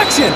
Action!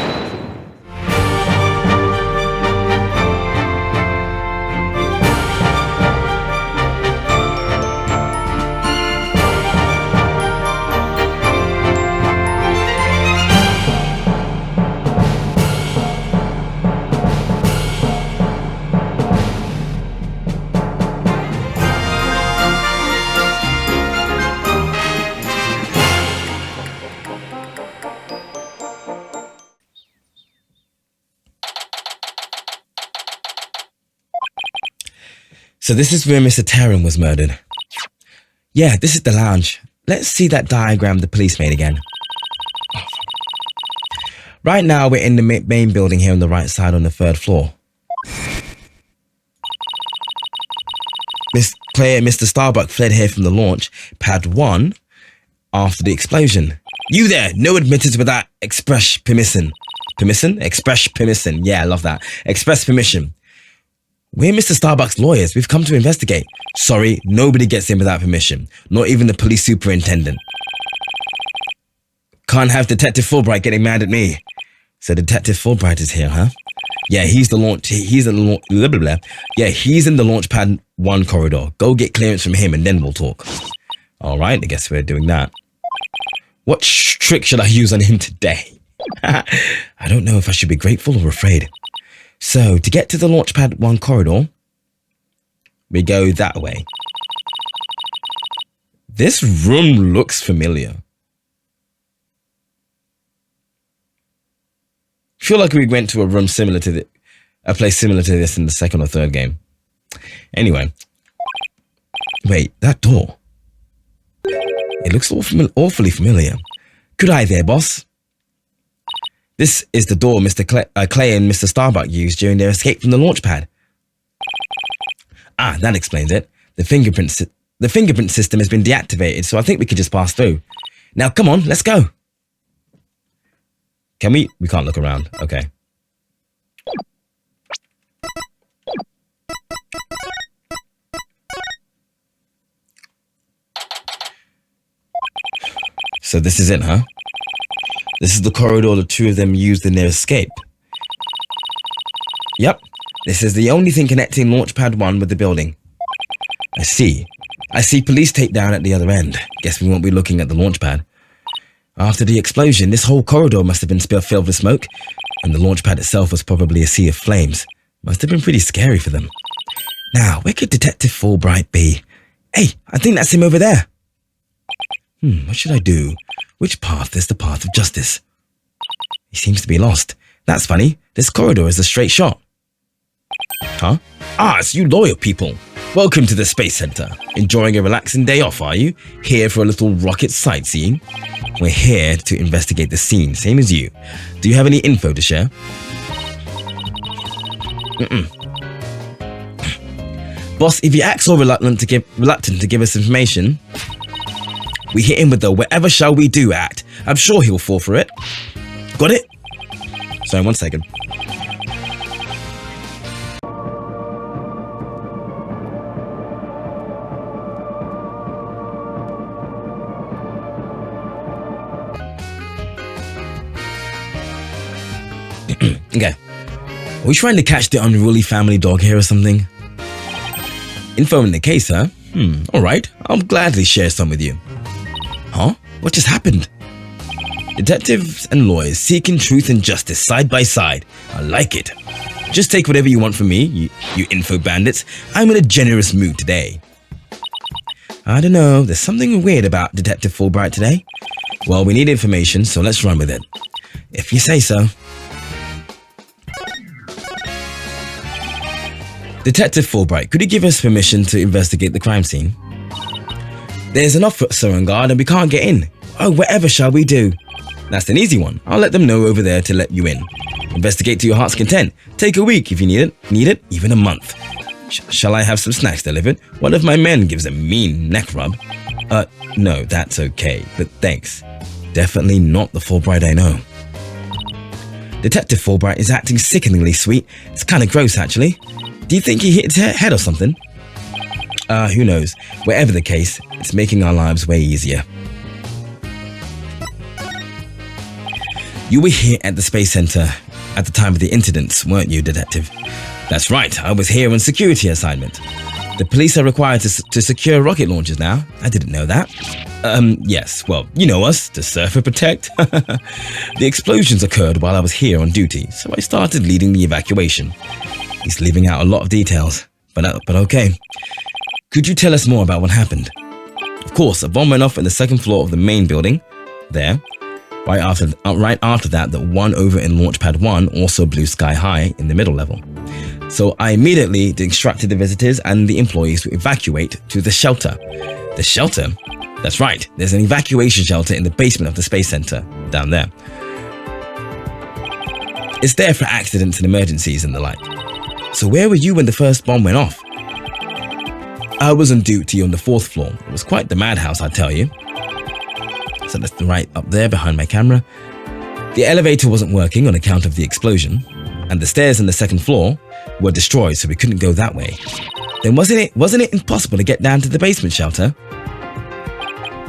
So this is where Mr. Taryn was murdered. Yeah, this is the lounge. Let's see that diagram the police made again. Right now, we're in the main building here on the right side on the 3rd floor. Miss Claire and Mr. Starbuck fled here from the launch pad 1 after the explosion. You there, no admittance without express permission. Permission? Express permission. Yeah, I love that. Express permission. We're Mr. Starbuck's lawyers. We've come to investigate. Sorry, nobody gets in without permission. Not even the police superintendent. Can't have Detective Fulbright getting mad at me. So Detective Fulbright is here, huh? Yeah, he's the launch. He's in the launch. Blah, blah, blah. Yeah, he's in the launch pad 1 corridor. Go get clearance from him and then we'll talk. All right, I guess we're doing that. What trick should I use on him today? I don't know if I should be grateful or afraid. So, to get to the Launchpad 1 corridor, we go that way. This room looks familiar. I feel like we went to a room similar to a place similar to this in the 2nd or 3rd game. Anyway. Wait, that door. It looks awfully familiar. Good eye there, boss. This is the door Mr. Clay and Mr. Starbuck used during their escape from the launch pad. Ah, that explains it. The fingerprint system has been deactivated, so I think we could just pass through. Now, come on, let's go. Can we? We can't look around. Okay. So this is it, huh? This is the corridor the two of them used in their escape. Yep, this is the only thing connecting Launchpad 1 with the building. I see. I see police takedown at the other end. Guess we won't be looking at the launchpad. After the explosion, this whole corridor must have been filled with smoke, and the launchpad itself was probably a sea of flames. Must have been pretty scary for them. Now, where could Detective Fulbright be? Hey, I think that's him over there. What should I do? Which path is the path of justice? He seems to be lost. That's funny. This corridor is a straight shot. Huh? Ah, it's you loyal people. Welcome to the Space Center. Enjoying a relaxing day off, are you? Here for a little rocket sightseeing? We're here to investigate the scene, same as you. Do you have any info to share? Boss, if you act so reluctant to give us information, we hit him with the whatever shall we do act. I'm sure he'll fall for it. Got it? Sorry, 1 second. Okay. Are we trying to catch the unruly family dog here or something? Info in the case, huh? Alright. I'll gladly share some with you. Huh? What just happened? Detectives and lawyers seeking truth and justice side by side. I like it. Just take whatever you want from me, you info bandits. I'm in a generous mood today. I don't know, there's something weird about Detective Fulbright today. Well, we need information, so let's run with it. If you say so. Detective Fulbright, could you give us permission to investigate the crime scene? There's an officer on guard and we can't get in. Oh, whatever shall we do? That's an easy one. I'll let them know over there to let you in. Investigate to your heart's content. Take a week if you need it, even a month. Shall I have some snacks delivered? One of my men gives a mean neck rub. No, that's okay, but thanks. Definitely not the Fulbright I know. Detective Fulbright is acting sickeningly sweet. It's kind of gross, actually. Do you think he hit his head or something? Who knows? Whatever the case, it's making our lives way easier. You were here at the Space Center at the time of the incidents, weren't you, Detective? That's right, I was here on security assignment. The police are required to secure rocket launchers now. I didn't know that. Yes, well, you know us, to serve and protect. The explosions occurred while I was here on duty, so I started leading the evacuation. He's leaving out a lot of details, but okay. Could you tell us more about what happened? Of course, a bomb went off in the second floor of the main building. There. Right after that, the one over in Launchpad 1 also blew sky high in the middle level. So I immediately instructed the visitors and the employees to evacuate to the shelter. The shelter? That's right, there's an evacuation shelter in the basement of the Space Center, down there. It's there for accidents and emergencies and the like. So where were you when the first bomb went off? I was on duty on the 4th floor. It was quite the madhouse, I tell you. So that's right up there behind my camera. The elevator wasn't working on account of the explosion, and the stairs on the 2nd floor were destroyed, so we couldn't go that way. Then wasn't it impossible to get down to the basement shelter?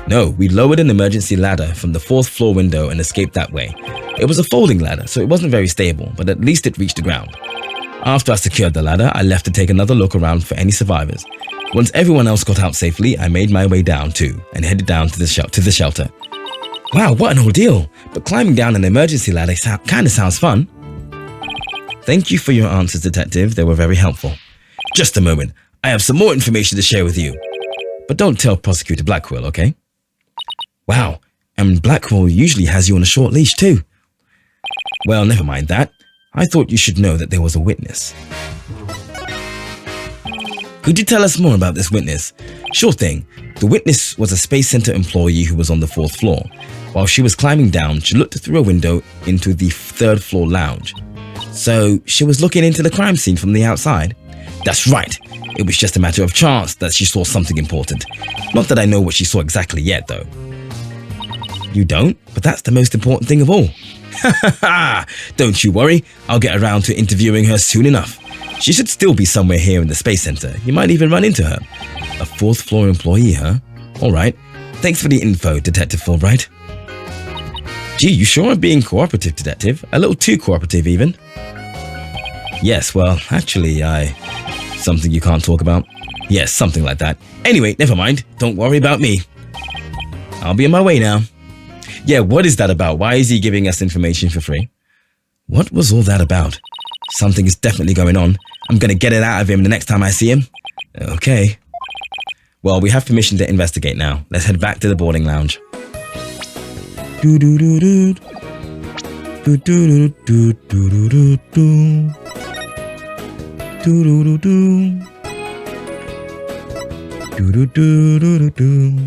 No, we lowered an emergency ladder from the 4th floor window and escaped that way. It was a folding ladder, so it wasn't very stable, but at least it reached the ground. After I secured the ladder, I left to take another look around for any survivors. Once everyone else got out safely, I made my way down too and headed down to the shelter. Wow, what an ordeal! But climbing down an emergency ladder kinda sounds fun. Thank you for your answers, Detective. They were very helpful. Just a moment. I have some more information to share with you. But don't tell Prosecutor Blackwell, okay? Wow, and Blackwell usually has you on a short leash too. Well, never mind that. I thought you should know that there was a witness. Could you tell us more about this witness? Sure thing. The witness was a Space Center employee who was on the 4th floor. While she was climbing down, she looked through a window into the 3rd floor lounge. So she was looking into the crime scene from the outside? That's right. It was just a matter of chance that she saw something important. Not that I know what she saw exactly yet, though. You don't? But that's the most important thing of all. Ha ha ha! Don't you worry. I'll get around to interviewing her soon enough. She should still be somewhere here in the Space Center. You might even run into her. A 4th floor employee, huh? Alright. Thanks for the info, Detective Fulbright. Gee, you sure are being cooperative, Detective. A little too cooperative, even. Yes, well, actually, something you can't talk about? Yes, something like that. Anyway, never mind. Don't worry about me. I'll be on my way now. Yeah, what is that about? Why is he giving us information for free? What was all that about? Something is definitely going on. I'm gonna get it out of him the next time I see him. Okay. Well, we have permission to investigate now. Let's head back to the boarding lounge. Do do do do. Do do do do do do do. Do do do do. Do do do do do.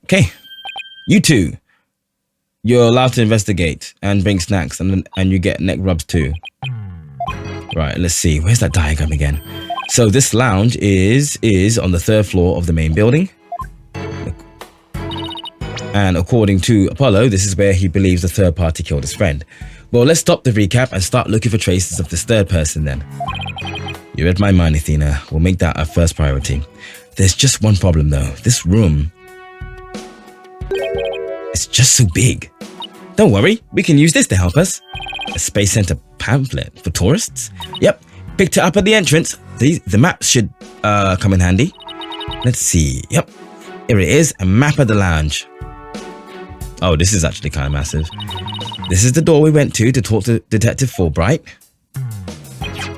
Okay. You two. You're allowed to investigate and bring snacks and you get neck rubs too. Right, let's see. Where's that diagram again? So this lounge is on the 3rd floor of the main building. And according to Apollo, this is where he believes the 3rd party killed his friend. Well, let's stop the recap and start looking for traces of this 3rd person then. You read my mind, Athena. We'll make that our first priority. There's just one problem though. This room is just so big. Don't worry, we can use this to help us. A Space Center pamphlet for tourists? Yep, picked it up at the entrance. The map should come in handy. Let's see. Yep, here it is, a map of the lounge. Oh, this is actually kind of massive. This is the door we went to talk to Detective Fulbright.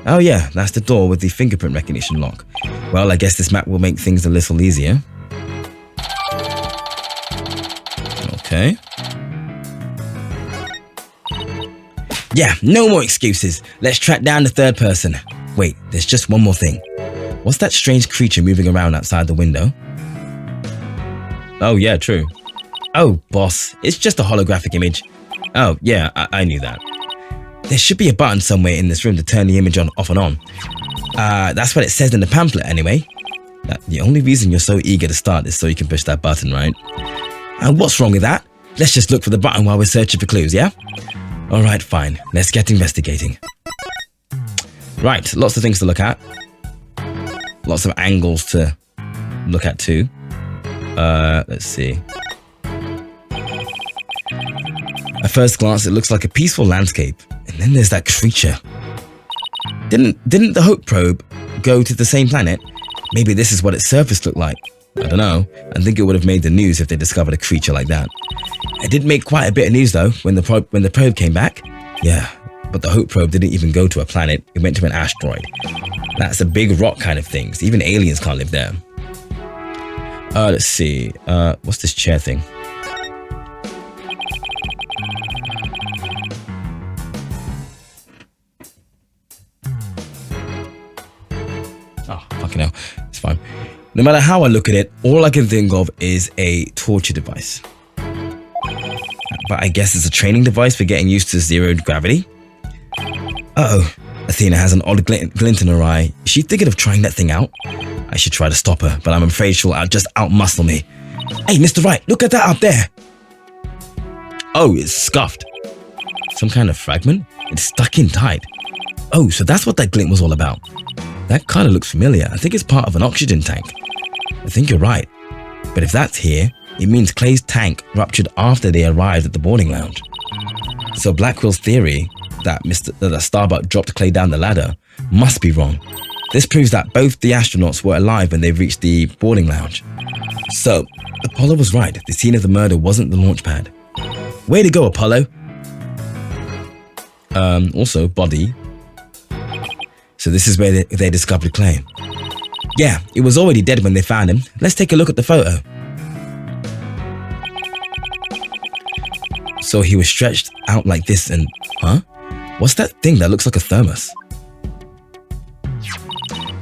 Oh yeah, that's the door with the fingerprint recognition lock. Well, I guess this map will make things a little easier. Okay. Yeah, no more excuses. Let's track down the 3rd person. Wait, there's just one more thing. What's that strange creature moving around outside the window? Oh, yeah, true. Oh, boss, it's just a holographic image. Oh, yeah, I knew that. There should be a button somewhere in this room to turn the image on, off and on. That's what it says in the pamphlet anyway. The only reason you're so eager to start is so you can push that button, right? And what's wrong with that? Let's just look for the button while we're searching for clues, yeah? Alright, fine. Let's get investigating. Right, lots of things to look at. Lots of angles to look at too. Let's see. At first glance, it looks like a peaceful landscape. And then there's that creature. Didn't the Hope probe go to the same planet? Maybe this is what its surface looked like. I don't know. I think it would have made the news if they discovered a creature like that. It did make quite a bit of news though when the probe came back. Yeah, but the Hope probe didn't even go to a planet. It went to an asteroid. That's a big rock kind of thing. So even aliens can't live there. Let's see. What's this chair thing? Oh, fucking hell. It's fine. No matter how I look at it, all I can think of is a torture device. But I guess it's a training device for getting used to zero gravity. Uh-oh. Athena has an odd glint in her eye. Is she thinking of trying that thing out? I should try to stop her, but I'm afraid she'll just outmuscle me. Hey, Mr. Wright, look at that up there. Oh, it's scuffed. Some kind of fragment? It's stuck in tight. Oh, so that's what that glint was all about. That kind of looks familiar. I think it's part of an oxygen tank. I think you're right. But if that's here, it means Clay's tank ruptured after they arrived at the boarding lounge. So Blackwell's theory that Starbuck dropped Clay down the ladder must be wrong. This proves that both the astronauts were alive when they reached the boarding lounge. So, Apollo was right. The scene of the murder wasn't the launch pad. Way to go, Apollo! Also, body. So this is where they discovered Clay. Yeah, he was already dead when they found him. Let's take a look at the photo. So he was stretched out like this and... Huh? What's that thing that looks like a thermos?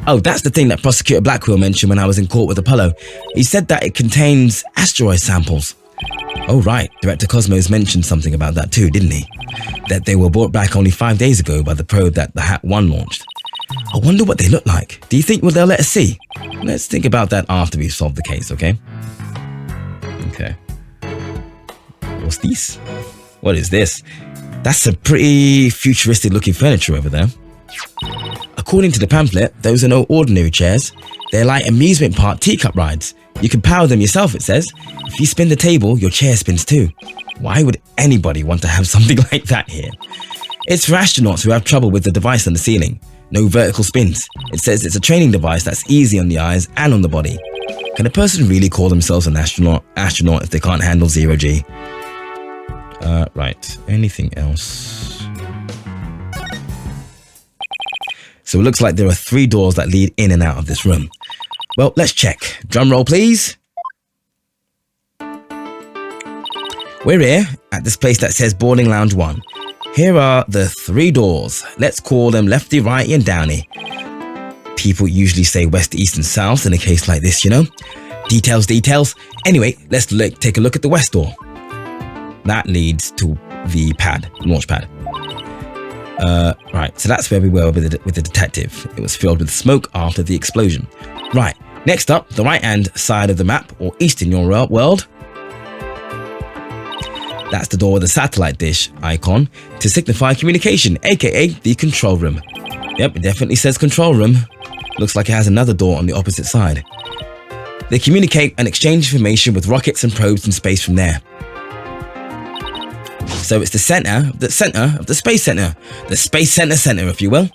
Oh, that's the thing that Prosecutor Blackwell mentioned when I was in court with Apollo. He said that it contains asteroid samples. Oh, right. Director Cosmos mentioned something about that too, didn't he? That they were brought back only 5 days ago by the probe that the HAT-1 launched. I wonder what they look like. Do you think they'll let us see? Let's think about that after we've solved the case, okay? Okay. What's this? What is this? That's a pretty futuristic looking furniture over there. According to the pamphlet, those are no ordinary chairs. They're like amusement park teacup rides. You can power them yourself, it says. If you spin the table, your chair spins too. Why would anybody want to have something like that here? It's for astronauts who have trouble with the device on the ceiling. No vertical spins. It says it's a training device that's easy on the eyes and on the body. Can a person really call themselves an astronaut if they can't handle zero G? Right. Anything else? So it looks like there are 3 doors that lead in and out of this room. Well, let's check. Drum roll, please. We're here at this place that says Boarding Lounge 1. Here are the 3 doors. Let's call them lefty, righty, and downy. People usually say west, east, and south in a case like this, you know? Details, details. Anyway, let's take a look at the west door. That leads to the pad, launch pad. Right, so that's where we were with the detective. It was filled with smoke after the explosion. Right, next up, the right-hand side of the map, or east in your world. That's the door with the satellite dish icon to signify communication, aka the control room. Yep, it definitely says control room. Looks like it has another door on the opposite side. They communicate and exchange information with rockets and probes in space from there. So it's the center of the space center. The space center, if you will.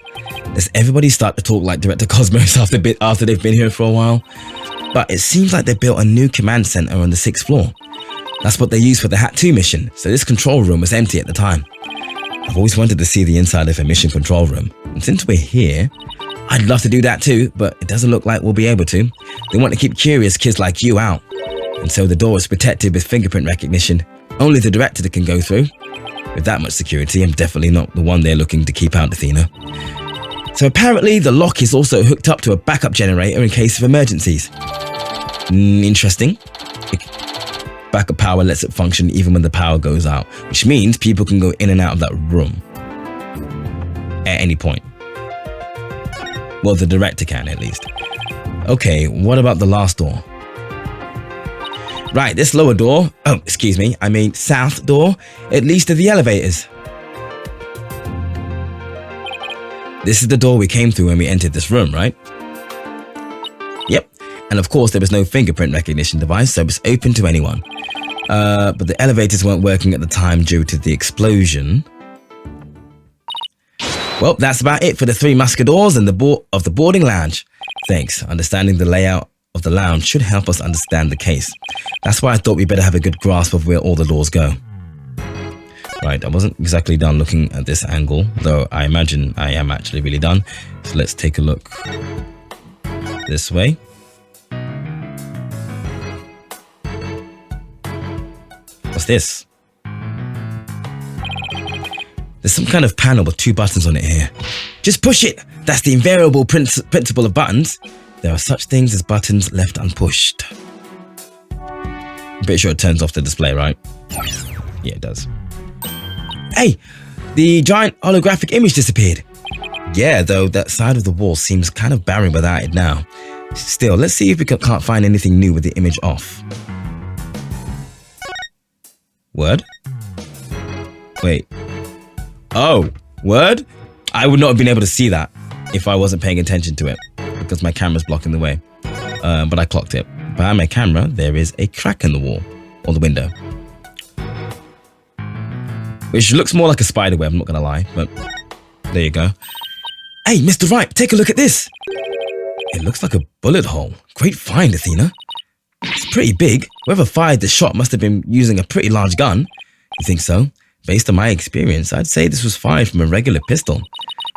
Does everybody start to talk like Director Cosmos after they've been here for a while? But it seems like they built a new command center on the 6th floor. That's what they used for the HAT-2 mission, so this control room was empty at the time. I've always wanted to see the inside of a mission control room, and since we're here, I'd love to do that too, but it doesn't look like we'll be able to. They want to keep curious kids like you out, and so the door is protected with fingerprint recognition. Only the director can go through. With that much security, I'm definitely not the one they're looking to keep out, Athena. So apparently the lock is also hooked up to a backup generator in case of emergencies. Interesting. Backup power lets it function even when the power goes out, which means people can go in and out of that room at any point. Well, the director can, at least. Okay, what about the last door? Right, this lower door, south door, it leads to the elevators. This is the door we came through when we entered this room, right? Yep. And of course, there was no fingerprint recognition device, so it's open to anyone. But the elevators weren't working at the time due to the explosion. Well, that's about it for the 3 muscadors and the boarding lounge. Thanks. Understanding the layout of the lounge should help us understand the case. That's why I thought we better have a good grasp of where all the doors go. Right, I wasn't exactly done looking at this angle, though I imagine I am actually really done. So let's take a look this way. What's this? There's some kind of panel with 2 buttons on it here. Just push it! That's the invariable principle of buttons. There are such things as buttons left unpushed. I'm pretty sure it turns off the display, right? Yeah, it does. Hey! The giant holographic image disappeared. Yeah, though that side of the wall seems kind of barren without it now. Still, let's see if we can't find anything new with the image off. Word? Wait. Oh, word? I would not have been able to see that if I wasn't paying attention to it because my camera's blocking the way. But I clocked it. Behind my camera, there is a crack in the wall or the window. Which looks more like a spider web, I'm not gonna lie, but there you go. Hey, Mr. Wright, take a look at this. It looks like a bullet hole. Great find, Athena. It's pretty big. Whoever fired the shot must have been using a pretty large gun. You think so? Based on my experience, I'd say this was fired from a regular pistol.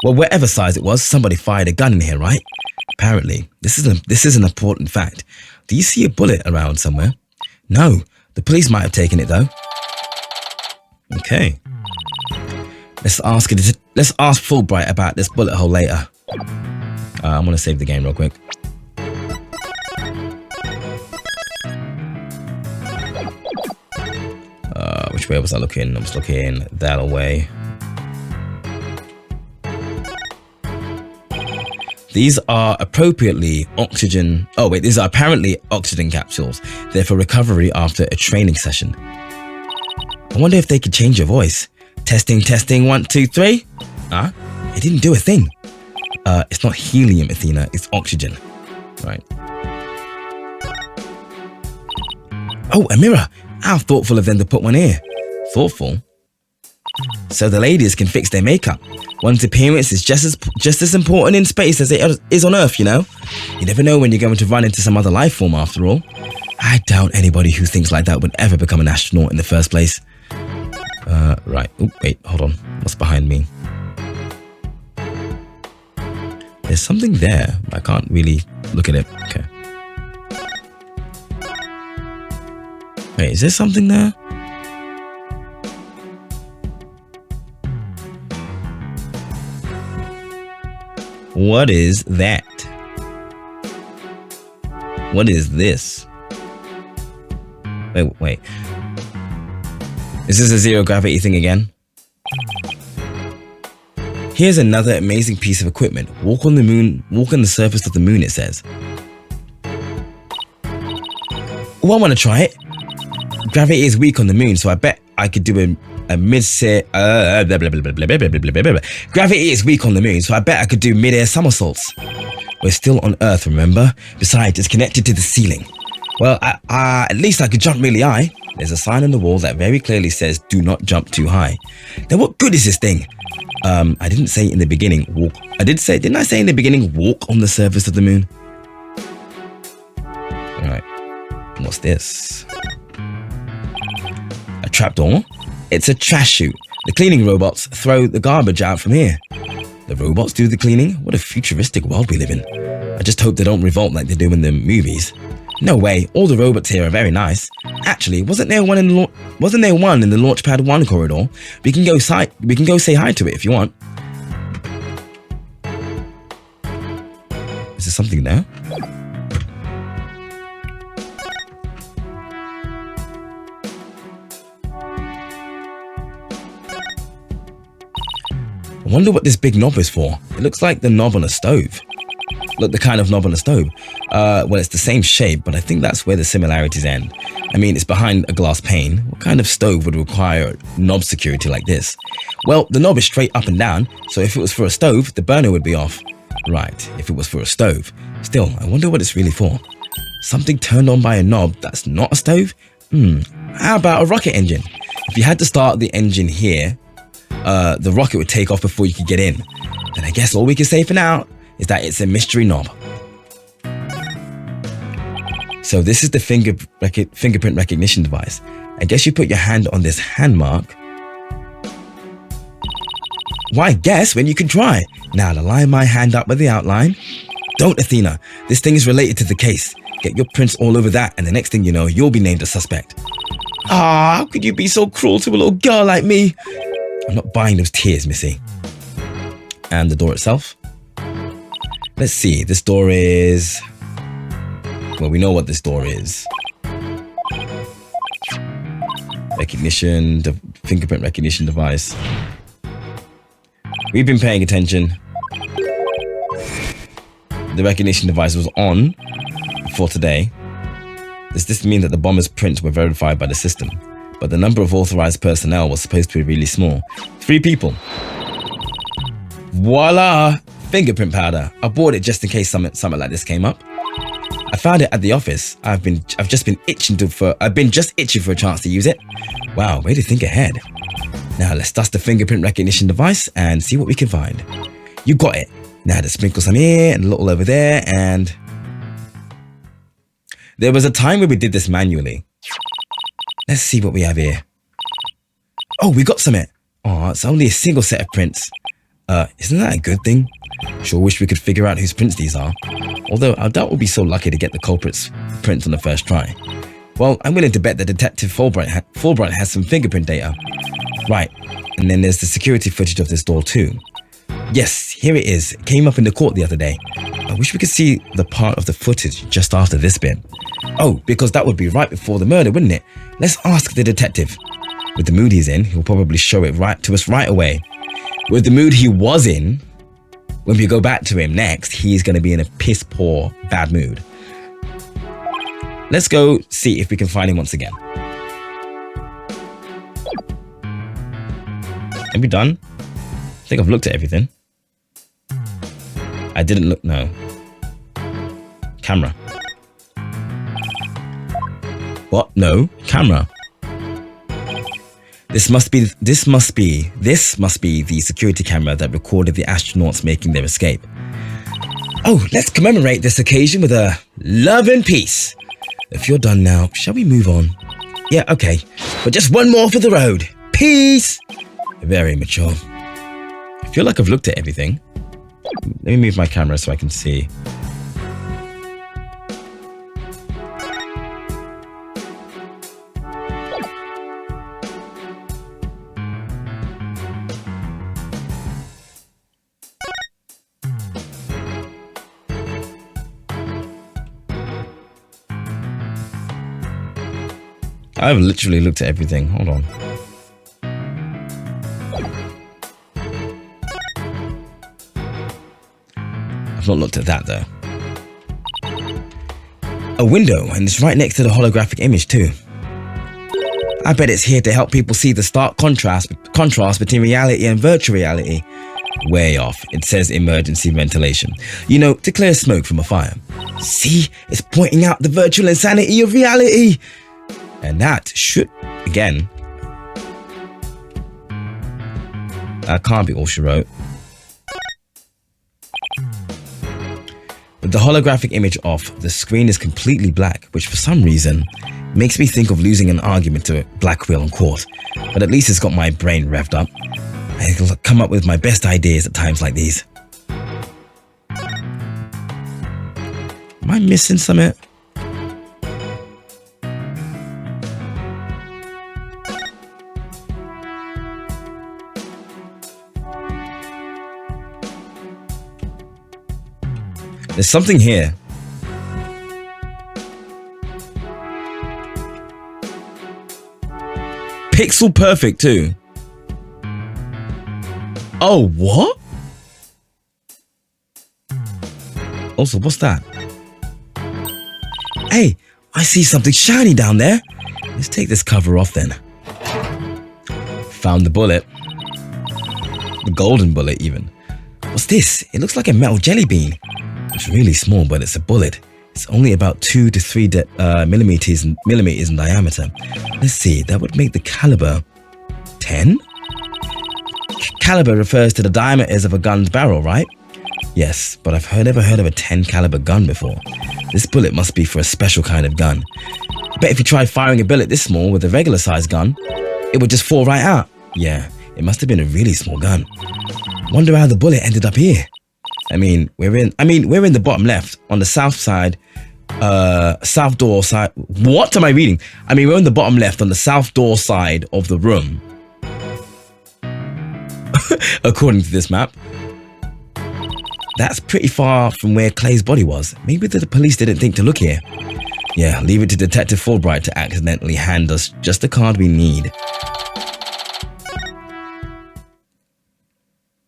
Well, whatever size it was, somebody fired a gun in here, right? Apparently, this is an important fact. Do you see a bullet around somewhere? No, the police might have taken it though. Okay. Let's ask Fulbright about this bullet hole later. I'm gonna save the game real quick. Which way was I looking? I was looking that way. These are appropriately oxygen. Oh wait, these are apparently oxygen capsules. They're for recovery after a training session. I wonder if they could change your voice. Testing, testing, 1, 2, 3. Huh? It didn't do a thing. It's not helium, Athena. It's oxygen. Right. Oh, a mirror. How thoughtful of them to put one here. Thoughtful? So the ladies can fix their makeup. One's appearance is just as important in space as it is on Earth, you know? You never know when you're going to run into some other life form after all. I doubt anybody who thinks like that would ever become an astronaut in the first place. Right. Oh, wait, hold on. What's behind me? There's something there, but I can't really look at it. Okay. Wait, is there something there? What is that? What is this? Wait. Is this a zero gravity thing again? Here's another amazing piece of equipment. Walk on the moon, walk on the surface of the moon, it says. Oh, I want to try it. Gravity is weak on the moon, so I bet I could do a mid-air... Gravity is weak on the moon, so I bet I could do mid-air somersaults. We're still on Earth, remember? Besides, it's connected to the ceiling. Well, at least I could jump really high. There's a sign on the wall that very clearly says, do not jump too high. Then what good is this thing? I didn't say in the beginning, walk. Didn't I say in the beginning, walk on the surface of the moon? Alright. What's this? A trapdoor? It's a trash chute. The cleaning robots throw the garbage out from here. The robots do the cleaning? What a futuristic world we live in. I just hope they don't revolt like they do in the movies. No way, all the robots here are very nice. Actually, wasn't there one in the Launchpad 1 corridor? We can go say hi to it if you want. Is there something there? I wonder what this big knob is for. It looks like the knob on a stove. Look, the kind of knob on the stove. Well, it's the same shape, but I think that's where the similarities end. I mean, it's behind a glass pane. What kind of stove would require knob security like this? Well, the knob is straight up and down, so if it was for a stove, the burner would be off. Right, if it was for a stove. Still, I wonder what it's really for. Something turned on by a knob that's not a stove? How about a rocket engine? If you had to start the engine here, the rocket would take off before you could get in. Then I guess all we can say for now is that it's a mystery knob. So this is the fingerprint recognition device. I guess you put your hand on this hand mark. Why guess when you can try? Now to line my hand up with the outline. Don't, Athena. This thing is related to the case. Get your prints all over that, and the next thing you know, you'll be named a suspect. Ah, how could you be so cruel to a little girl like me? I'm not buying those tears, Missy. And the door itself. Let's see, this door is... Well, we know what this door is. Recognition, the fingerprint recognition device. We've been paying attention. The recognition device was on for today. Does this mean that the bomber's prints were verified by the system? But the number of authorized personnel was supposed to be really small. 3 people. Voila! Fingerprint powder. I bought it just in case something like this came up. I found it at the office. I've just been itching for a chance to use it. Wow, way to think ahead. Now let's dust the fingerprint recognition device and see what we can find. You got it. Now to sprinkle some here and a little over there, and there was a time where we did this manually. Let's see what we have here. Oh, we got some. Oh, it's only a single set of prints. Isn't that a good thing? Sure wish we could figure out whose prints these are. Although I doubt we'll be so lucky to get the culprit's prints on the first try. Well, I'm willing to bet that Detective Fulbright has some fingerprint data. Right, and then there's the security footage of this door too. Yes, here it is. It came up in the court the other day. I wish we could see the part of the footage just after this bit. Oh, because that would be right before the murder, wouldn't it? Let's ask the detective. With the mood he's in, he'll probably show it right to us right away. With the mood he was in, when we go back to him next, he's going to be in a piss poor bad mood. Let's go see if we can find him once again. Are we done? I think I've looked at everything. I didn't look, no. Camera. What? No, camera. This must be the security camera that recorded the astronauts making their escape. Oh, let's commemorate this occasion with a love and peace. If you're done now, shall we move on? Yeah, okay. But just one more for the road. Peace. Very mature. I feel like I've looked at everything. Let me move my camera so I can see. I've literally looked at everything. Hold on. I've not looked at that though. A window, and it's right next to the holographic image too. I bet it's here to help people see the stark contrast between reality and virtual reality. Way off. It says emergency ventilation. You know, to clear smoke from a fire. See, it's pointing out the virtual insanity of reality. And that should, again, that can't be all she wrote. With the holographic image off, the screen is completely black, which for some reason makes me think of losing an argument to Blackwell in court. But at least it's got my brain revved up. I'll come up with my best ideas at times like these. Am I missing something? There's something here. Pixel perfect too. Oh, what? Also, what's that? Hey, I see something shiny down there. Let's take this cover off then. Found the bullet. The golden bullet even. What's this? It looks like a metal jelly bean. It's really small, but it's a bullet. It's only about 2 to 3 millimeters in diameter. Let's see, that would make the caliber 10? Caliber refers to the diameters of a gun's barrel, right? Yes, but I've never heard of a 10 caliber gun before. This bullet must be for a special kind of gun. I bet if you tried firing a bullet this small with a regular sized gun, it would just fall right out. Yeah, it must have been a really small gun. Wonder how the bullet ended up here. We're in the bottom left on the south side, south door side. What am I reading? We're in the bottom left on the south door side of the room. According to this map. That's pretty far from where Clay's body was. Maybe the police didn't think to look here. Yeah, leave it to Detective Fulbright to accidentally hand us just the card we need.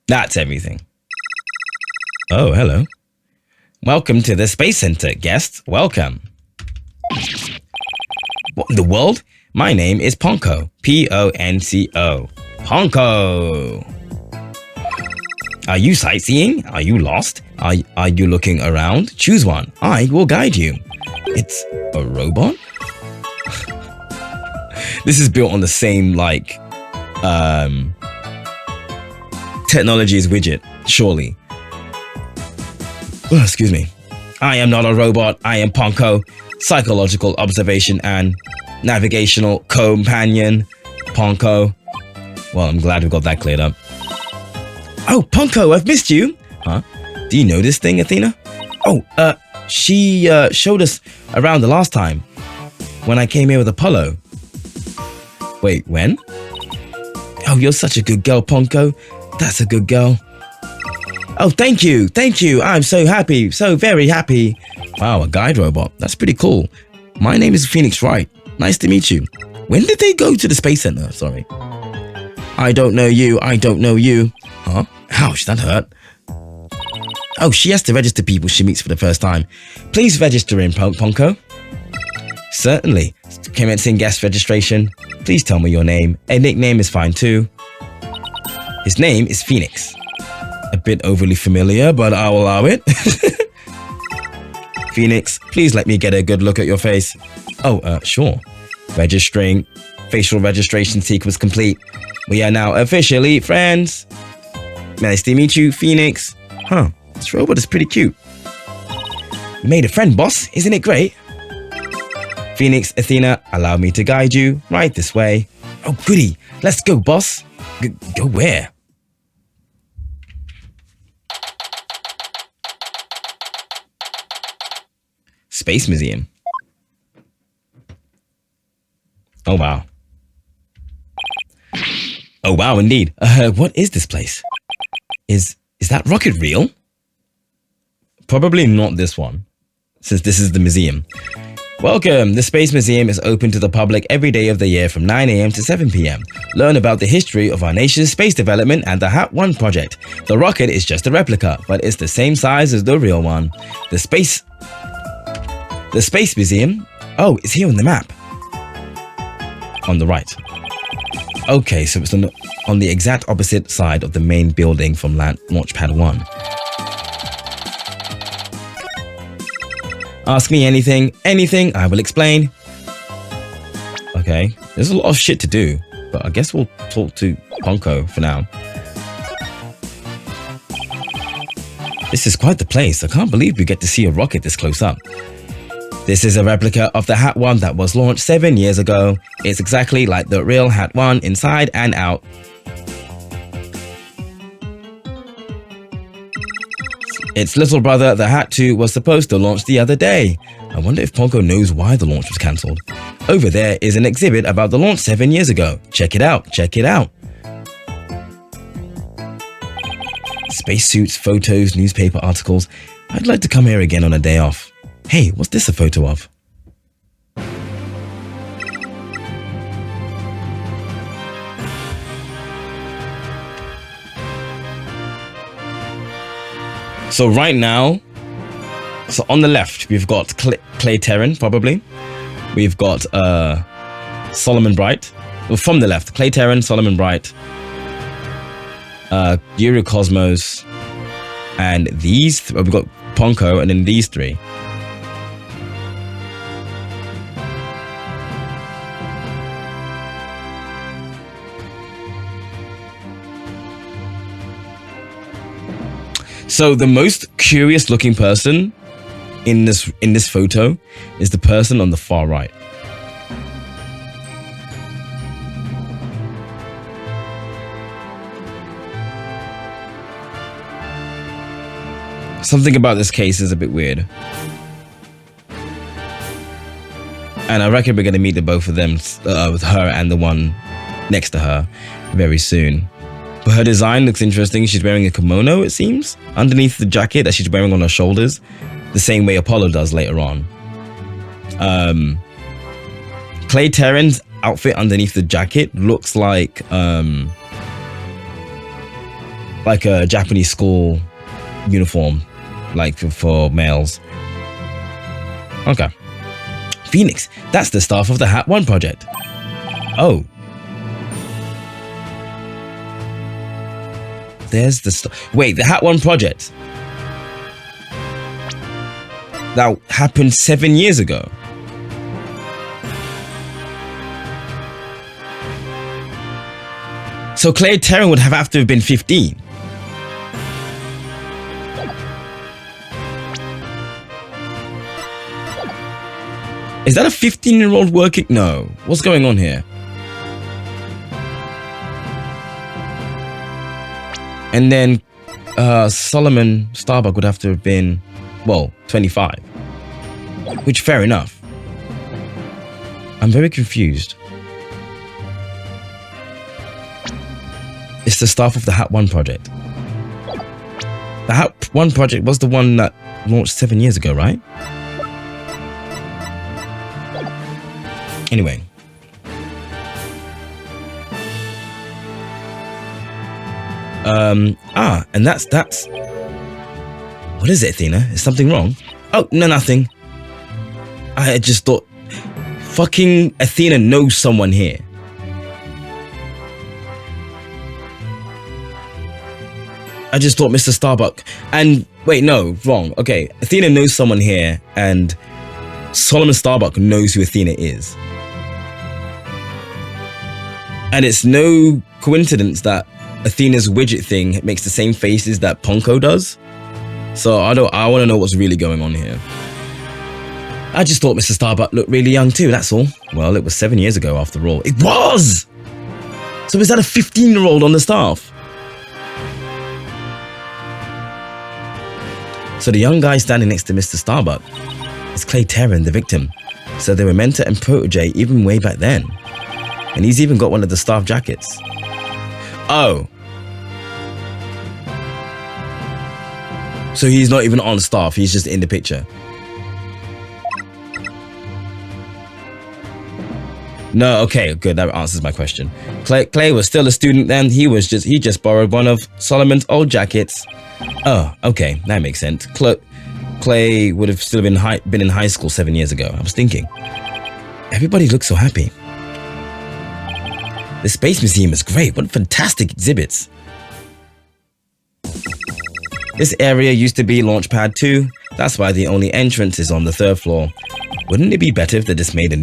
That's everything. Oh, hello. Welcome to the Space Center, guests. Welcome. What in the world? My name is Ponko. Ponco. Ponko. Are you sightseeing? Are you lost? Are you looking around? Choose one. I will guide you. It's a robot? This is built on the same, technology as widget, surely. Oh, excuse me. I am not a robot. I am Ponko, psychological observation and navigational companion. Ponko. Well, I'm glad we got that cleared up. Oh, Ponko, I've missed you. Huh? Do you know this thing, Athena? Oh, she showed us around the last time when I came here with Apollo. Wait, when? Oh, you're such a good girl, Ponko. That's a good girl. Oh, thank you. Thank you. I'm so happy. So very happy. Wow, a guide robot. That's pretty cool. My name is Phoenix Wright. Nice to meet you. When did they go to the Space Center? Sorry. I don't know you. I don't know you. Huh? Ouch, that hurt. Oh, she has to register people she meets for the first time. Please register in, Ponko. Certainly. Commencing guest registration. Please tell me your name. A nickname is fine too. His name is Phoenix. A bit overly familiar, but I'll allow it. Phoenix, please let me get a good look at your face. Oh, sure. Registering. Facial registration sequence complete. We are now officially friends. Nice to meet you, Phoenix. Huh, this robot is pretty cute. You made a friend, boss. Isn't it great? Phoenix, Athena, allow me to guide you right this way. Oh, goody. Let's go, boss. Go where? Space Museum. Oh, wow. Oh, wow, indeed. What is this place? Is that rocket real? Probably not this one, since this is the museum. Welcome! The Space Museum is open to the public every day of the year from 9 a.m. to 7 p.m. Learn about the history of our nation's space development and the HAT-1 project. The rocket is just a replica, but it's the same size as the real one. The Space Museum? Oh, it's here on the map. On the right. Okay, so it's on the exact opposite side of the main building from Launchpad 1. Ask me anything, I will explain. Okay, there's a lot of shit to do, but I guess we'll talk to Ponko for now. This is quite the place. I can't believe we get to see a rocket this close up. This is a replica of the HAT-1 that was launched 7 years ago. It's exactly like the real HAT-1 inside and out. Its little brother, the HAT-2, was supposed to launch the other day. I wonder if Ponko knows why the launch was cancelled. Over there is an exhibit about the launch 7 years ago. Check it out, check it out. Spacesuits, photos, newspaper articles. I'd like to come here again on a day off. Hey, what's this a photo of? So right now, So on the left, we've got Clay Terran, probably. We've got Solomon Bright. Well, from the left, Clay Terran, Solomon Bright, Jerichords, and these. We've got Ponko, and then these three. So the most curious looking person in this photo is the person on the far right. Something about this case is a bit weird. And I reckon we're going to meet the both of them, with her and the one next to her, very soon. But her design looks interesting. She's wearing a kimono, it seems, underneath the jacket that she's wearing on her shoulders, the same way Apollo does later on. Clay Terran's outfit underneath the jacket looks like a Japanese school uniform, like for males. Okay. Phoenix, that's the staff of the Hat 1 project. Oh. There's the wait, the Hat 1 project. That happened 7 years ago. So Clay Terran would have to have been 15. Is that a 15-year-old working? No. What's going on here? And then Solomon Starbuck would have to have been, well, 25. Which, fair enough. I'm very confused. It's the staff of the Hat 1 project. The Hat 1 project was the one that launched 7 years ago, right? Anyway. And that's what is it, Athena? Is something wrong? Oh, no, nothing. I just thought fucking Athena knows someone here. I just thought Mr. Starbuck, and wait, no, wrong. Okay, Athena knows someone here, and Solomon Starbuck knows who Athena is. And it's no coincidence that Athena's widget thing makes the same faces that Ponko does. So I want to know what's really going on here. I just thought Mr. Starbuck looked really young too, that's all. Well, it was 7 years ago after all. It was! So is that a 15-year-old on the staff? So the young guy standing next to Mr. Starbuck is Clay Terran, the victim. So they were mentor and protege even way back then. And he's even got one of the staff jackets. Oh. So he's not even on staff, he's just in the picture. No, okay, good, that answers my question. Clay was still a student then, he just borrowed one of Solomon's old jackets. Oh, okay, that makes sense. Clay would have still been in high school 7 years ago. I was thinking, everybody looks so happy. The Space Museum is great. What fantastic exhibits. This area used to be Launchpad 2. That's why the only entrance is on the 3rd floor. Wouldn't it be better if they just made a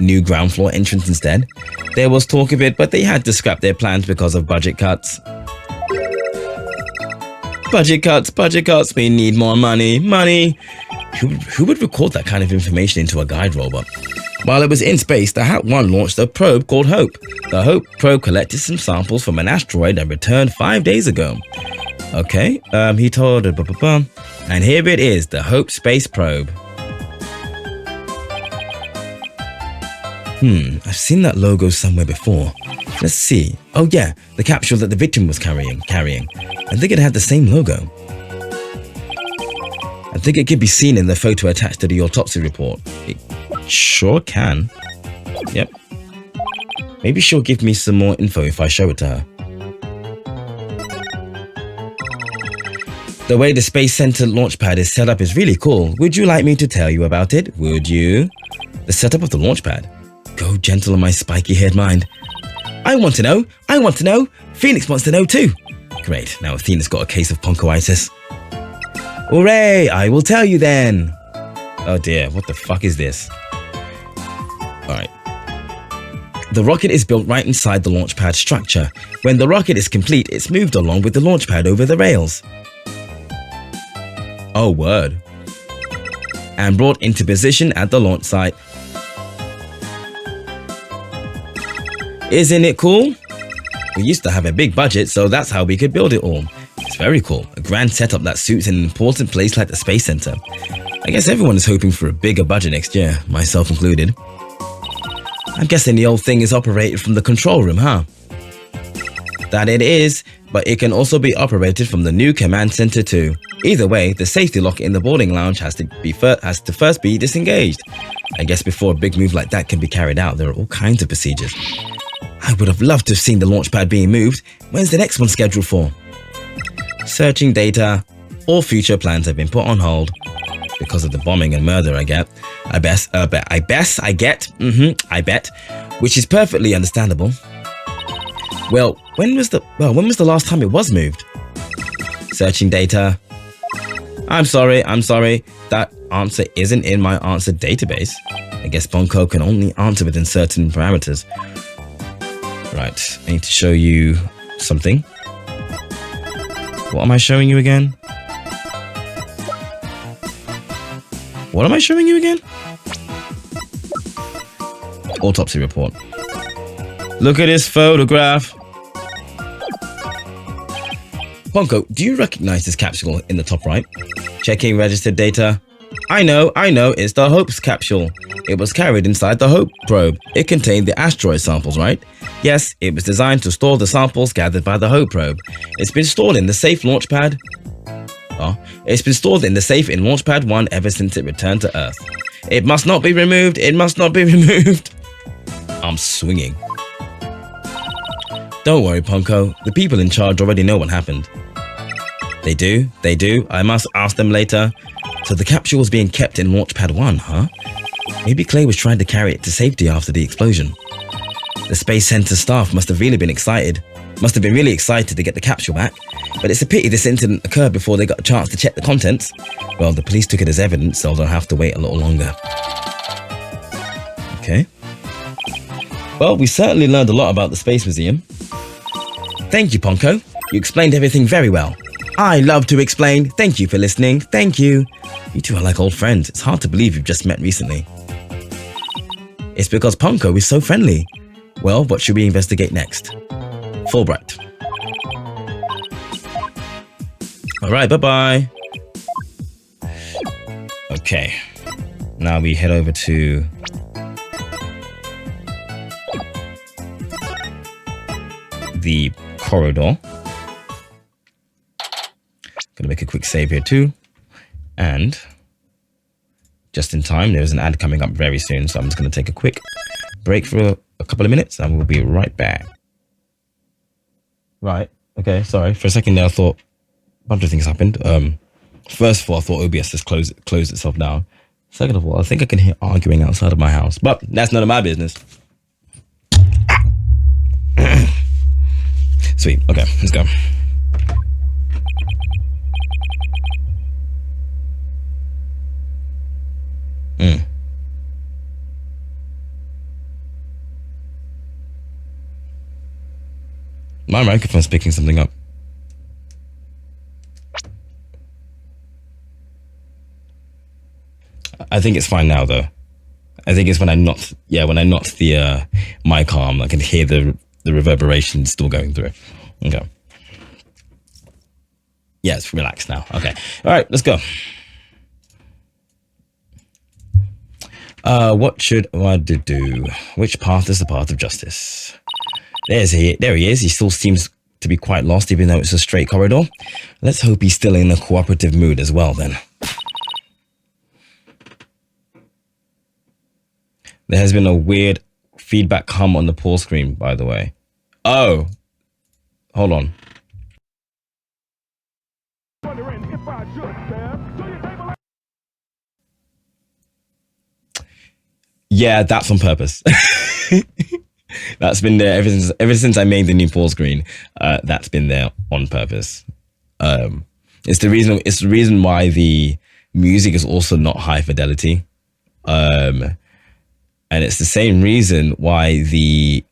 new ground floor entrance instead? There was talk of it, but they had to scrap their plans because of budget cuts. Budget cuts, we need more money. Who would record that kind of information into a guide robot? While it was in space, the Hat 1 launched a probe called Hope. The Hope probe collected some samples from an asteroid and returned 5 days ago. Okay, he told... And here it is, the Hope space probe. I've seen that logo somewhere before. Let's see. Oh yeah, the capsule that the victim was carrying. I think it had the same logo. I think it could be seen in the photo attached to the autopsy report. It sure can. Yep. Maybe she'll give me some more info if I show it to her. The way the Space Center launchpad is set up is really cool. Would you like me to tell you about it? Would you? The setup of the launchpad. Go gentle on my spiky-haired mind. I want to know. I want to know. Phoenix wants to know too. Great, now Athena's got a case of ponkoitis. Hooray, I will tell you then. Oh dear, what the fuck is this? Alright. The rocket is built right inside the launchpad structure. When the rocket is complete, it's moved along with the launchpad over the rails. Oh, word. And brought into position at the launch site. Isn't it cool? We used to have a big budget, so that's how we could build it all. It's very cool. A grand setup that suits an important place like the Space Center. I guess everyone is hoping for a bigger budget next year, myself included. I'm guessing the old thing is operated from the control room, huh? That it is, but it can also be operated from the new command center too. Either way, the safety lock in the boarding lounge has to first be disengaged. I guess before a big move like that can be carried out, there are all kinds of procedures. I would have loved to have seen the launchpad being moved. When's the next one scheduled for? Searching data. All future plans have been put on hold. Because of the bombing and murder I bet. Which is perfectly understandable. Well, when was the last time it was moved? Searching data. I'm sorry. That answer isn't in my answer database. I guess Bonko can only answer within certain parameters. Right, I need to show you something. What am I showing you again? What am I showing you again? Autopsy report. Look at this photograph. Ponko, do you recognize this capsule in the top right? Checking registered data. I know, it's the Hope's capsule. It was carried inside the Hope probe. It contained the asteroid samples, right? Yes, it was designed to store the samples gathered by the Hope probe. It's been stored in the safe launchpad. It's been stored in the safe in Launchpad 1 ever since it returned to Earth. It must not be removed. It must not be removed. I'm swinging. Don't worry, Ponko. The people in charge already know what happened. They do? I must ask them later. So the capsule was being kept in Launchpad 1, huh? Maybe Clay was trying to carry it to safety after the explosion. The Space Center staff must have really been excited. Must have been really excited to get the capsule back. But it's a pity this incident occurred before they got a chance to check the contents. Well, the police took it as evidence, so they'll have to wait a little longer. Okay. Well, we certainly learned a lot about the Space Museum. Thank you, Ponko. You explained everything very well. I love to explain. Thank you for listening. Thank you. You two are like old friends. It's hard to believe you've just met recently. It's because Ponko is so friendly. Well, what should we investigate next? Fulbright. Alright, bye-bye. Okay. Now we head over to the corridor. Gonna make a quick save here too. And just in time, there's an ad coming up very soon, so I'm just gonna take a quick break for a couple of minutes and we'll be right back. Right, okay, sorry. For a second there I thought a bunch of things happened. First of all, I thought OBS just closed itself down. Second of all, I think I can hear arguing outside of my house, but that's none of my business. Sweet, okay, let's go. My microphone's picking something up. I think it's fine now, though. I think it's when I knocked the mic arm, I can hear the reverberation still going through. Okay. Yeah, it's relaxed now. Okay. All right, let's go. What should I do? Which path is the path of justice? There he is. He still seems to be quite lost, even though it's a straight corridor. Let's hope he's still in a cooperative mood as well, then. There has been a weird feedback hum on the pause screen, by the way. Oh, hold on. Yeah, that's on purpose. That's been there ever since I made the new pause screen. That's been there on purpose. It's the reason why the music is also not high fidelity. And it's the same reason why the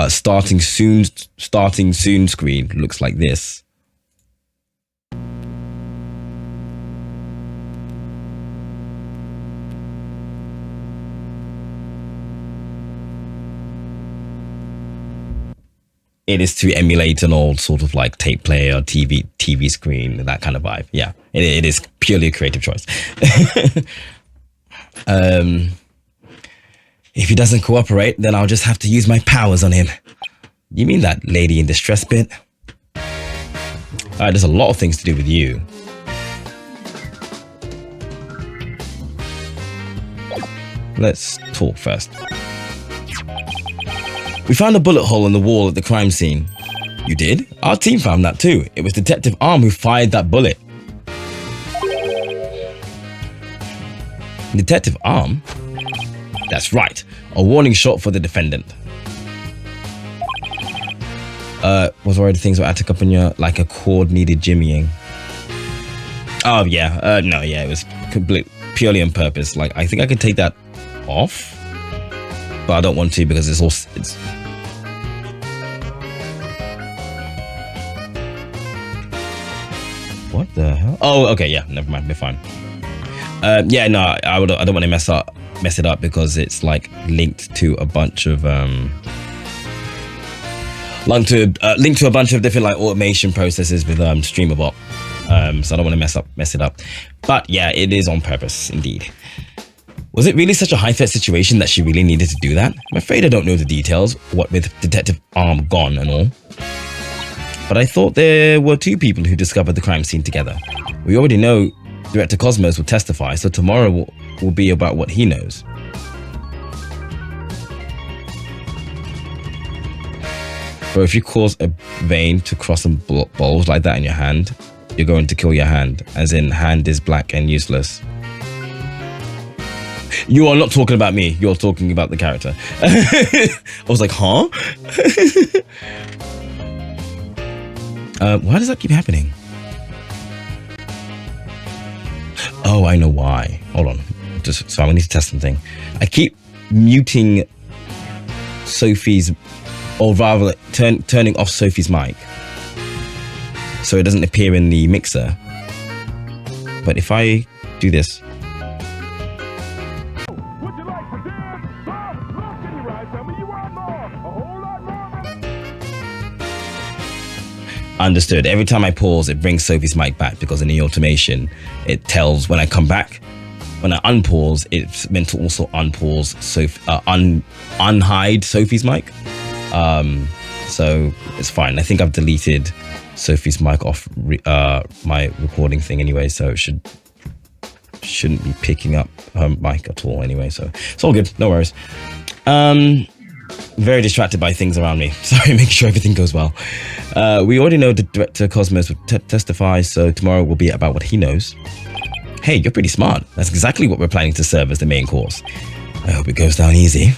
starting soon screen looks like this. It is to emulate an old sort of like tape player, TV screen, that kind of vibe. Yeah, it is purely a creative choice. If he doesn't cooperate, then I'll just have to use my powers on him. You mean that lady in distress bit? Alright, there's a lot of things to do with you. Let's talk first. We found a bullet hole in the wall at the crime scene. You did? Our team found that too. It was Detective Arm who fired that bullet. Detective Arm? That's right. A warning shot for the defendant. Was worried things were acting up in your, like a cord needed jimmying. Oh yeah, no, yeah, it was purely on purpose. Like, I think I could take that off, but I don't want to because it's what the hell? Oh, okay, yeah, never mind, we're fine. Yeah, no, I don't want to mess it up because it's like linked to a bunch of linked to a bunch of different like automation processes with Streamerbot. So I don't want to mess it up. But yeah, it is on purpose indeed. Was it really such a high-threat situation that she really needed to do that? I'm afraid I don't know the details, what with Detective Arm gone and all. But I thought there were two people who discovered the crime scene together. We already know Director Cosmos will testify, so tomorrow will be about what he knows. But if you cause a vein to cross and bulge like that in your hand, you're going to kill your hand, as in hand is black and useless. You are not talking about me, you're talking about the character. I was like, huh? Why does that keep happening? Oh, I know why. Hold on. So I need to test something. I keep muting Sophie's, or rather turning off Sophie's mic so it doesn't appear in the mixer. But if I do this, understood. Every time I pause, it brings Sophie's mic back because in the automation, it tells when I come back. When I unpause, it's meant to also unpause, unhide Sophie's mic. So it's fine. I think I've deleted Sophie's mic off my recording thing anyway, so it shouldn't be picking up her mic at all anyway. So it's all good. No worries. Very distracted by things around me. Sorry, make sure everything goes well. We already know the Director Cosmos will testify, so tomorrow will be about what he knows. Hey, you're pretty smart. That's exactly what we're planning to serve as the main course. I hope it goes down easy.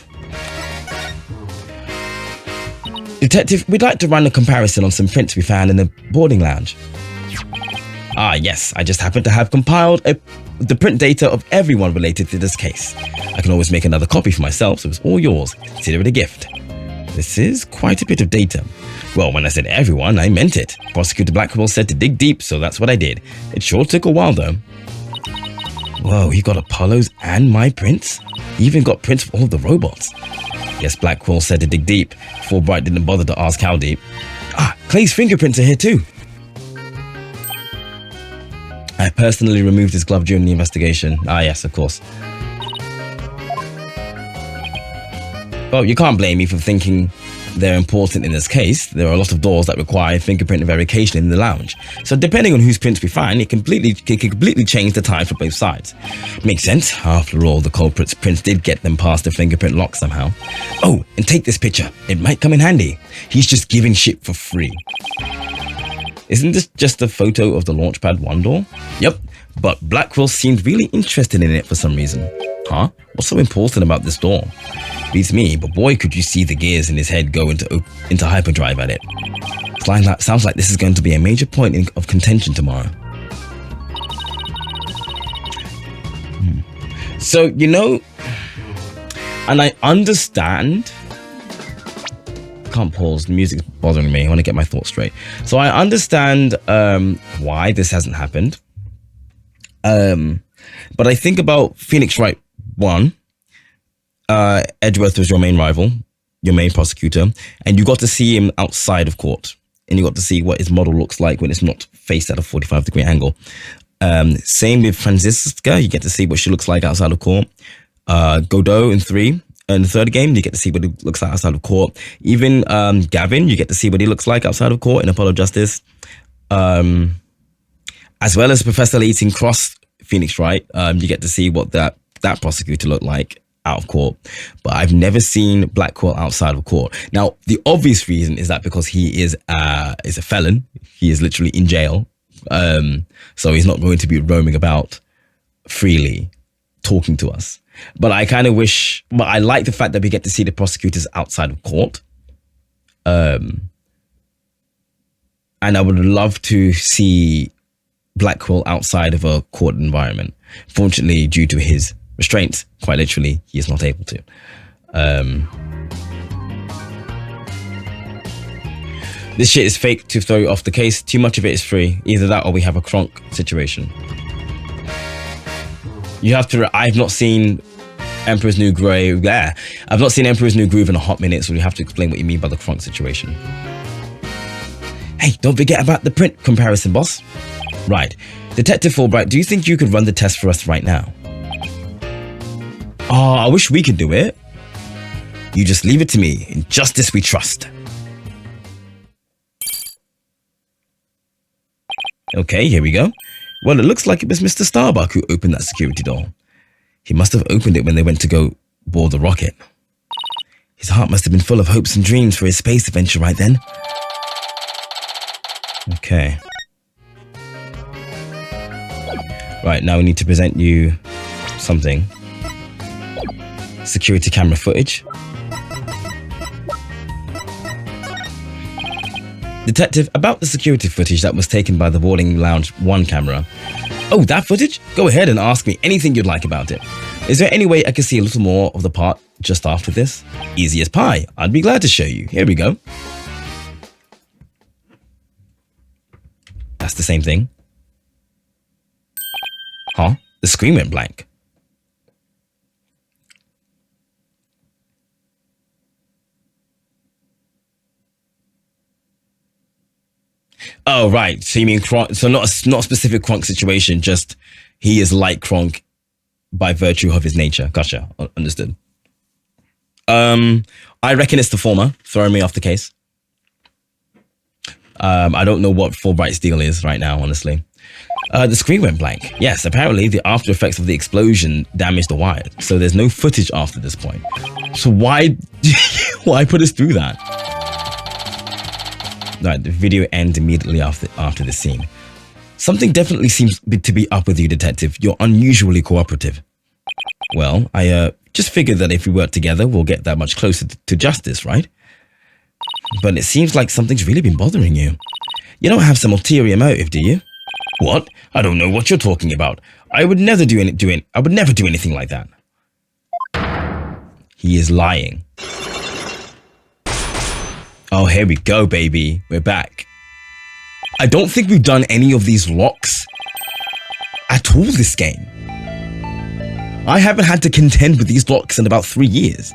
Detective, we'd like to run a comparison on some prints we found in the boarding lounge. Ah, yes, I just happen to have compiled the print data of everyone related to this case. I can always make another copy for myself, so it's all yours. Consider it a gift. This is quite a bit of data. Well, when I said everyone, I meant it. Prosecutor Blackwell said to dig deep, so that's what I did. It sure took a while, though. Whoa, he got Apollo's and my prints? He even got prints of all the robots. Yes, Blackwell said to dig deep, before Wright didn't bother to ask how deep. Ah, Clay's fingerprints are here too. I personally removed his glove during the investigation. Ah, yes, of course. Well, you can't blame me for thinking they're important in this case. There are a lot of doors that require fingerprint verification in the lounge. So depending on whose prints we find, it can completely change the time for both sides. Makes sense. After all, the culprit's prints did get them past the fingerprint lock somehow. Oh, and take this picture. It might come in handy. He's just giving shit for free. Isn't this just a photo of the Launchpad 1 door? Yep, but Blackwell seemed really interested in it for some reason. Huh? What's so important about this door? Beats me, but boy, could you see the gears in his head go into hyperdrive at it. Sounds like this is going to be a major point of contention tomorrow. So, you know, and I understand. Can't pause, the music's bothering me. I want to get my thoughts straight. So I understand why this hasn't happened. But I think about Phoenix Wright 1. Edgeworth was your main rival, your main prosecutor, and you got to see him outside of court. And you got to see what his model looks like when it's not faced at a 45-degree angle. Same with Franziska, you get to see what she looks like outside of court. Godot in the third game, you get to see what he looks like outside of court. Even Gavin, you get to see what he looks like outside of court in Apollo Justice. As well as Professor Layton Cross, Phoenix Wright, you get to see what that prosecutor looked like out of court. But I've never seen Blackwell outside of court. Now, the obvious reason is that because he is a felon, he is literally in jail. So he's not going to be roaming about freely talking to us. But I kind of wish, but I like the fact that we get to see the prosecutors outside of court. And I would love to see Blackwell outside of a court environment. Fortunately, due to his restraints, quite literally, he is not able to. This shit is fake to throw you off the case. Too much of it is free. Either that or we have a Kronk situation. You have to... I've not seen Emperor's New Groove. Yeah, I've not seen Emperor's New Groove in a hot minute, so you have to explain what you mean by the Kronk situation. Hey, don't forget about the print comparison, boss. Right. Detective Fulbright, do you think you could run the test for us right now? Oh, I wish we could do it. You just leave it to me. In justice we trust. Okay, here we go. Well, it looks like it was Mr. Starbuck who opened that security door. He must have opened it when they went to go board the rocket. His heart must have been full of hopes and dreams for his space adventure right then. Okay. Right, now we need to present you something. Security camera footage. Detective, about the security footage that was taken by the boarding lounge 1 camera. Oh, that footage? Go ahead and ask me anything you'd like about it. Is there any way I can see a little more of the part just after this? Easy as pie. I'd be glad to show you. Here we go. That's the same thing. Huh? The screen went blank. Oh, right. So you mean Kronk? So not a specific Kronk situation, just he is like Kronk by virtue of his nature. Gotcha. Understood. I reckon it's the former, throwing me off the case. I don't know what Fulbright's deal is right now, honestly. The screen went blank. Yes, apparently the after effects of the explosion damaged the wire, so there's no footage after this point. So why put us through that? Right, the video ends immediately after the scene. Something definitely seems to be up with you, detective. You're unusually cooperative. Well, I just figured that if we work together, we'll get that much closer to justice, right? But it seems like something's really been bothering you. You don't have some ulterior motive, do you? What? I don't know what you're talking about. I would never do anything like that. He is lying. Oh, here we go, baby. We're back. I don't think we've done any of these locks at all this game. I haven't had to contend with these locks in about 3 years.